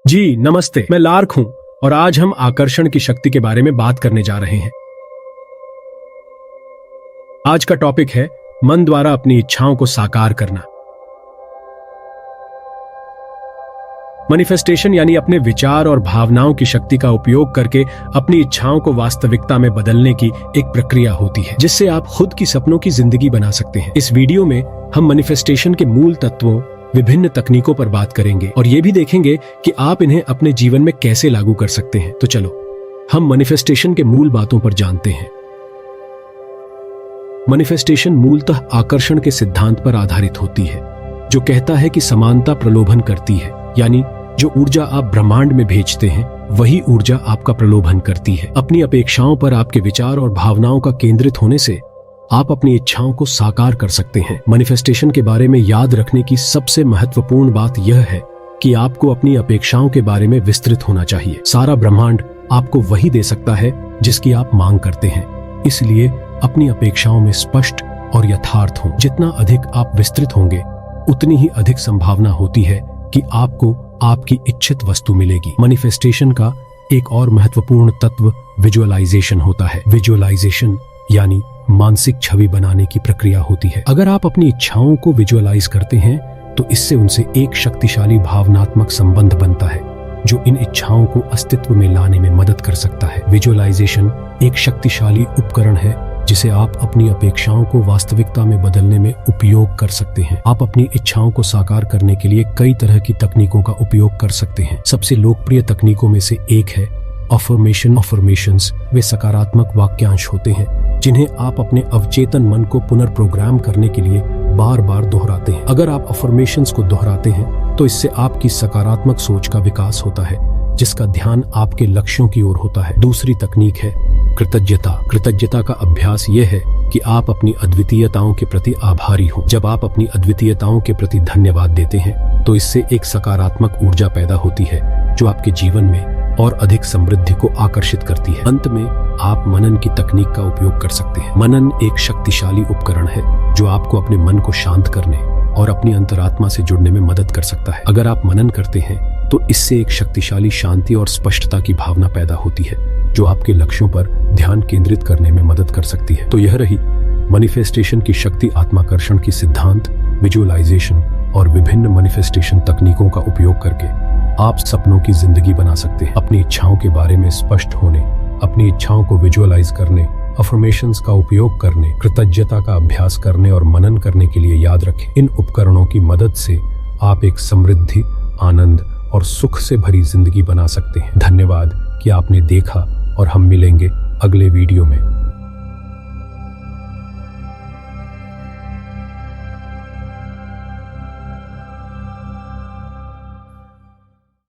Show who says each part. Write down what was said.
Speaker 1: जी नमस्ते, मैं लार्क हूं और आज हम आकर्षण की शक्ति के बारे में बात करने जा रहे हैं। आज का टॉपिक है मन द्वारा अपनी इच्छाओं को साकार करना। मैनिफेस्टेशन यानी अपने विचार और भावनाओं की शक्ति का उपयोग करके अपनी इच्छाओं को वास्तविकता में बदलने की एक प्रक्रिया होती है, जिससे आप खुद की सपनों की जिंदगी बना सकते हैं। इस वीडियो में हम मैनिफेस्टेशन के मूल तत्वों, विभिन्न तकनीकों पर बात करेंगे और यह भी देखेंगे कि आप इन्हें अपने जीवन में कैसे लागू कर सकते हैं। तो चलो हम मैनिफेस्टेशन के मूल बातों पर जानते हैं। मैनिफेस्टेशन मूलतः आकर्षण के सिद्धांत पर आधारित होती है, जो कहता है कि समानता प्रलोभन करती है, यानी जो ऊर्जा आप ब्रह्मांड में भेजते हैं वही ऊर्जा आपका प्रलोभन करती है। अपनी अपेक्षाओं पर आपके विचार और भावनाओं का केंद्रित होने से आप अपनी इच्छाओं को साकार कर सकते हैं। मैनिफेस्टेशन के बारे में याद रखने की सबसे महत्वपूर्ण बात यह है कि आपको अपनी अपेक्षाओं के बारे में विस्तृत होना चाहिए। सारा ब्रह्मांड आपको वही दे सकता है जिसकी आप मांग करते हैं, इसलिए अपनी अपेक्षाओं में स्पष्ट और यथार्थ हों। जितना अधिक आप विस्तृत होंगे उतनी ही अधिक संभावना होती है कि आपको आपकी इच्छित वस्तु मिलेगी। मैनिफेस्टेशन का एक और महत्वपूर्ण तत्व विजुअलाइजेशन होता है। विजुअलाइजेशन यानी मानसिक छवि बनाने की प्रक्रिया होती है। अगर आप अपनी इच्छाओं को विजुअलाइज करते हैं तो इससे उनसे एक शक्तिशाली भावनात्मक संबंध बनता है, जो इन इच्छाओं को अस्तित्व में लाने में मदद कर सकता है। विजुअलाइजेशन एक शक्तिशाली उपकरण है जिसे आप अपनी अपेक्षाओं को वास्तविकता में बदलने में उपयोग कर सकते हैं। आप अपनी इच्छाओं को साकार करने के लिए कई तरह की तकनीकों का उपयोग कर सकते हैं। सबसे लोकप्रिय तकनीकों में से एक है अफर्मेशन। अफर्मेशंस वे सकारात्मक वाक्यांश होते हैं जिन्हें आप अपने अवचेतन मन को पुनर्प्रोग्राम करने के लिए बार बार दोहराते हैं। अगर आप अफर्मेशंस को दोहराते हैं तो इससे आपकी सकारात्मक सोच का विकास होता है, जिसका ध्यान आपके लक्ष्यों की ओर होता है। दूसरी तकनीक है कृतज्ञता। कृतज्ञता का अभ्यास यह है कि आप अपनी अद्वितीयताओं के प्रति आभारी हो। जब आप अपनी अद्वितीयताओं के प्रति धन्यवाद देते हैं तो इससे एक सकारात्मक ऊर्जा पैदा होती है जो आपके जीवन में और अधिक समृद्धि को आकर्षित करती है। अंत में आप मनन की तकनीक का उपयोग कर सकते हैं। मनन एक शक्तिशाली उपकरण है जो आपको अपने मन को शांत करने और अपनी अंतरात्मा से जुड़ने में मदद कर सकता है। अगर आप मनन करते हैं तो इससे एक शक्तिशाली शांति और स्पष्टता की भावना पैदा होती है जो आपके लक्ष्यों पर ध्यान केंद्रित करने में मदद कर सकती है। तो यह रही मैनिफेस्टेशन की शक्ति। आत्माकर्षण की सिद्धांत, विजुअलाइजेशन और विभिन्न मैनिफेस्टेशन तकनीकों का उपयोग करके आप सपनों की जिंदगी बना सकते हैं। अपनी इच्छाओं के बारे में स्पष्ट होने, अपनी इच्छाओं को विजुअलाइज करने, अफर्मेशंस का उपयोग करने, कृतज्ञता का अभ्यास करने और मनन करने के लिए याद रखें। इन उपकरणों की मदद से आप एक समृद्धि, आनंद और सुख से भरी जिंदगी बना सकते हैं। धन्यवाद कि आपने देखा और हम मिलेंगे अगले वीडियो में।